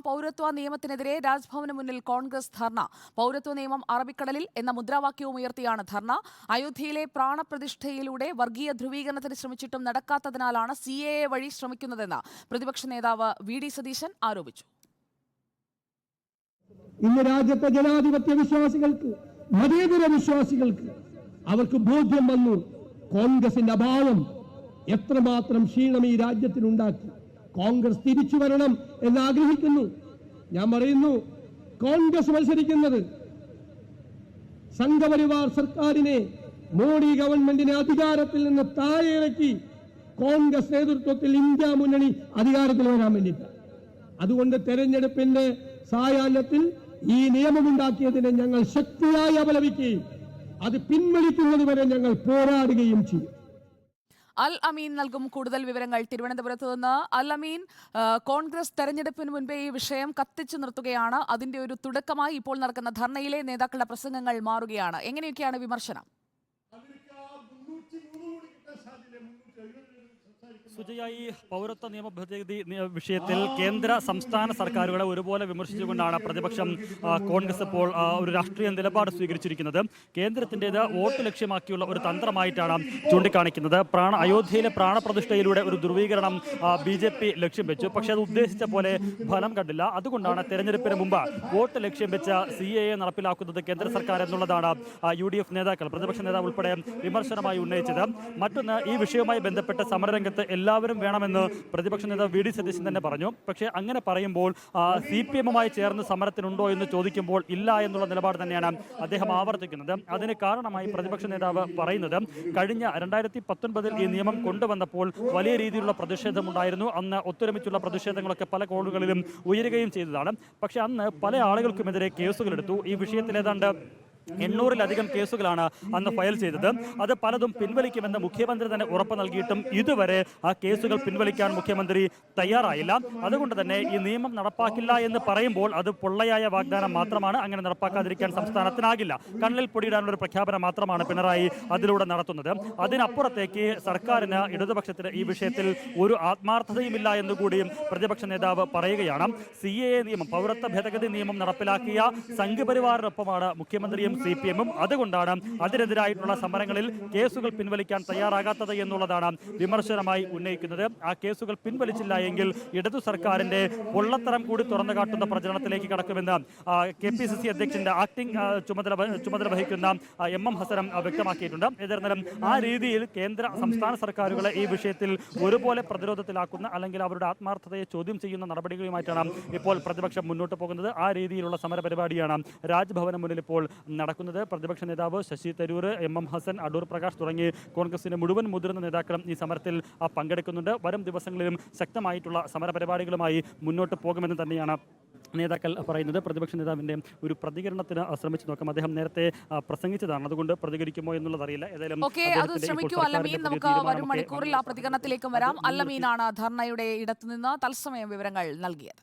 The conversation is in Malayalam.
പൗരത്വ നിയമത്തിനെതിരെ രാജ്ഭവന് മുന്നിൽ കോൺഗ്രസ് ധർണ. പൗരത്വ നിയമം അറബിക്കടലിൽ എന്ന മുദ്രാവാക്യവും ഉയർത്തിയാണ് ധർണ. അയോധ്യയിലെ പ്രാണപ്രതിഷ്ഠയിലൂടെ വർഗീയ ധ്രുവീകരണത്തിന് ശ്രമിച്ചിട്ടും നടക്കാത്തതിനാലാണ് CAA വഴി ശ്രമിക്കുന്നതെന്ന് പ്രതിപക്ഷ നേതാവ് VD സതീശൻ ആരോപിച്ചു. ഇന്ന് രാജ്യത്തെ ജനാധിപത്യ വിശ്വാസികൾക്ക്, മതേതര വിശ്വാസികൾക്ക് അവർക്ക് ബോധ്യം വന്നു കോൺഗ്രസിന്റെ അഭാവം എത്രമാത്രം ക്ഷീണം ഈ രാജ്യത്തിനുണ്ടാക്കി. കോൺഗ്രസ് തിരിച്ചു വരണം എന്ന് ആഗ്രഹിക്കുന്നു. ഞാൻ പറയുന്നു, കോൺഗ്രസ് മത്സരിക്കുന്നത് സംഘപരിവാർ സർക്കാരിനെ, മോഡി ഗവൺമെന്റിനെ അധികാരത്തിൽ നിന്ന് താഴെ ഇറക്കി കോൺഗ്രസ് നേതൃത്വത്തിൽ ഇന്ത്യ മുന്നണി അധികാരത്തിൽ വരാൻ വേണ്ടിയിട്ടാണ്. അതുകൊണ്ട് തെരഞ്ഞെടുപ്പിന്റെ സായാഹ്നത്തിൽ ഈ നിയമമുണ്ടാക്കിയതിനെ ഞങ്ങൾ ശക്തിയായി അപലപിക്കുകയും അത് പിൻവലിക്കുന്നത് വരെ ഞങ്ങൾ പോരാടുകയും ചെയ്യും. അൽ അമീൻ നൽകും കൂടുതൽ വിവരങ്ങൾ തിരുവനന്തപുരത്ത് നിന്ന്. അൽ അമീൻ, കോൺഗ്രസ് തെരഞ്ഞെടുപ്പിന് മുൻപേ ഈ വിഷയം കത്തിച്ചു നിർത്തുകയാണ്. അതിന്റെ ഒരു തുടക്കമായി ഇപ്പോൾ നടക്കുന്ന ധർണയിലെ നേതാക്കളുടെ പ്രസംഗങ്ങൾ മാറുകയാണ്. എങ്ങനെയൊക്കെയാണ് വിമർശനം? സുജയായി, പൗരത്വ നിയമ ഭേദഗതി വിഷയത്തിൽ കേന്ദ്ര സംസ്ഥാന സർക്കാരുകളെ ഒരുപോലെ വിമർശിച്ചുകൊണ്ടാണ് പ്രതിപക്ഷം കോൺഗ്രസ് ഇപ്പോൾ ഒരു രാഷ്ട്രീയ നിലപാട് സ്വീകരിച്ചിരിക്കുന്നത്. കേന്ദ്രത്തിൻ്റേത് വോട്ട് ലക്ഷ്യമാക്കിയുള്ള ഒരു തന്ത്രമായിട്ടാണ് ചൂണ്ടിക്കാണിക്കുന്നത്. അയോധ്യയിലെ പ്രാണപ്രതിഷ്ഠയിലൂടെ ഒരു ധ്രുവീകരണം BJP ലക്ഷ്യം വെച്ചു. പക്ഷേ അത് ഉദ്ദേശിച്ച പോലെ ഫലം കണ്ടില്ല. അതുകൊണ്ടാണ് തെരഞ്ഞെടുപ്പിന് മുമ്പ് വോട്ട് ലക്ഷ്യം വെച്ച CAA നടപ്പിലാക്കുന്നത് കേന്ദ്ര സർക്കാർ എന്നുള്ളതാണ് UDF നേതാക്കൾ, പ്രതിപക്ഷ നേതാവ് ഉൾപ്പെടെ വിമർശനമായി ഉന്നയിച്ചത്. മറ്റൊന്ന്, ഈ വിഷയവുമായി ബന്ധപ്പെട്ട് സമരരംഗത്ത് എല്ലാവരും വേണമെന്ന് പ്രതിപക്ഷ നേതാവ് VD സതീശൻ തന്നെ പറഞ്ഞു. പക്ഷേ അങ്ങനെ പറയുമ്പോൾ CPM-മായി ചേർന്ന് സമരത്തിനുണ്ടോ എന്ന് ചോദിക്കുമ്പോൾ ഇല്ല എന്നുള്ള നിലപാട് തന്നെയാണ് അദ്ദേഹം ആവർത്തിക്കുന്നത്. അതിന് കാരണമായി പ്രതിപക്ഷ നേതാവ് പറയുന്നത്, കഴിഞ്ഞ 2019 ഈ നിയമം കൊണ്ടുവന്നപ്പോൾ വലിയ രീതിയിലുള്ള പ്രതിഷേധമുണ്ടായിരുന്നു. അന്ന് ഒത്തൊരുമിച്ചുള്ള പ്രതിഷേധങ്ങളൊക്കെ പല കോണുകളിലും ഉയരുകയും ചെയ്തതാണ്. പക്ഷേ അന്ന് പല ആളുകൾക്കുമെതിരെ കേസുകളെടുത്തു. ഈ വിഷയത്തിൽ ഏതാണ്ട് 800-ലധികം കേസുകളാണ് അന്ന് ഫയൽ ചെയ്തത്. അത് പലതും പിൻവലിക്കുമെന്ന് മുഖ്യമന്ത്രി തന്നെ ഉറപ്പ് നൽകിയിട്ടും ഇതുവരെ ആ കേസുകൾ പിൻവലിക്കാൻ മുഖ്യമന്ത്രി തയ്യാറായില്ല. അതുകൊണ്ട് തന്നെ ഈ നിയമം നടപ്പാക്കില്ല എന്ന് പറയുമ്പോൾ അത് പൊള്ളയായ വാഗ്ദാനം മാത്രമാണ്. അങ്ങനെ നടപ്പാക്കാതിരിക്കാൻ സംസ്ഥാനത്തിനാകില്ല. കണ്ണിൽ പൊടിയിടാനുള്ള ഒരു പ്രഖ്യാപനം മാത്രമാണ് പിണറായി അതിലൂടെ നടത്തുന്നത്. അതിനപ്പുറത്തേക്ക് സർക്കാരിന്, ഇടതുപക്ഷത്തിന് ഈ വിഷയത്തിൽ ഒരു ആത്മാർത്ഥതയുമില്ല എന്നുകൂടിയും പ്രതിപക്ഷ നേതാവ് പറയുകയാണ്. CAA നിയമം, പൗരത്വ ഭേദഗതി നിയമം നടപ്പിലാക്കിയ സംഘപരിവാറിനൊപ്പമാണ് മുഖ്യമന്ത്രിയും CPM-ഉം. അതുകൊണ്ടാണ് അതിനെതിരായിട്ടുള്ള സമരങ്ങളിൽ കേസുകൾ പിൻവലിക്കാൻ തയ്യാറാകാത്തത് എന്നുള്ളതാണ് വിമർശനമായി ഉന്നയിക്കുന്നത്. ആ കേസുകൾ പിൻവലിച്ചില്ല എങ്കിൽ ഇടതു സർക്കാരിന്റെ പൊള്ളത്തരം കൂടി തുറന്നു കാട്ടുന്ന പ്രചരണത്തിലേക്ക് കടക്കുമെന്ന് KPCC അധ്യക്ഷന്റെ ആക്ടിംഗ് ചുമതല വഹിക്കുന്ന MM ഹസനം വ്യക്തമാക്കിയിട്ടുണ്ട്. എന്നിരുന്നാലും ആ രീതിയിൽ കേന്ദ്ര സംസ്ഥാന സർക്കാരുകളെ ഈ വിഷയത്തിൽ ഒരുപോലെ പ്രതിരോധത്തിലാക്കുന്ന, അല്ലെങ്കിൽ അവരുടെ ആത്മാർത്ഥതയെ ചോദ്യം ചെയ്യുന്ന നടപടികളുമായിട്ടാണ് ഇപ്പോൾ പ്രതിപക്ഷം മുന്നോട്ട് പോകുന്നത്. ആ രീതിയിലുള്ള സമരപരിപാടിയാണ് രാജ്ഭവന് മുന്നിൽ ഇപ്പോൾ നടക്കുന്നത്. പ്രതിപക്ഷ നേതാവ് ശശി തരൂർ, MM ഹസൻ, അടൂർ പ്രകാശ് തുടങ്ങി കോൺഗ്രസിന്റെ മുഴുവൻ മുതിർന്ന നേതാക്കളും ഈ സമരത്തിൽ പങ്കെടുക്കുന്നുണ്ട്. വരും ദിവസങ്ങളിലും ശക്തമായിട്ടുള്ള സമരപരിപാടികളുമായി മുന്നോട്ട് പോകുമെന്ന് തന്നെയാണ് നേതാക്കൾ പറയുന്നത്. പ്രതിപക്ഷ നേതാവിന്റെ ഒരു പ്രതികരണത്തിന് ശ്രമിച്ചു നോക്കാം. അദ്ദേഹം നേരത്തെ പ്രസംഗിച്ചതാണ്, അതുകൊണ്ട് പ്രതികരിക്കുമോ എന്നുള്ളത് അറിയില്ല. ഏതായാലും നമുക്ക് വരും മണിക്കൂറിൽ ആ പ്രതികരണത്തിലേക്കും വരാം. അൽ അമീനാണ് ധർണയുടെ ഇടത്തുനിന്ന് തത്സമയം വിവരങ്ങൾ നൽകിയത്.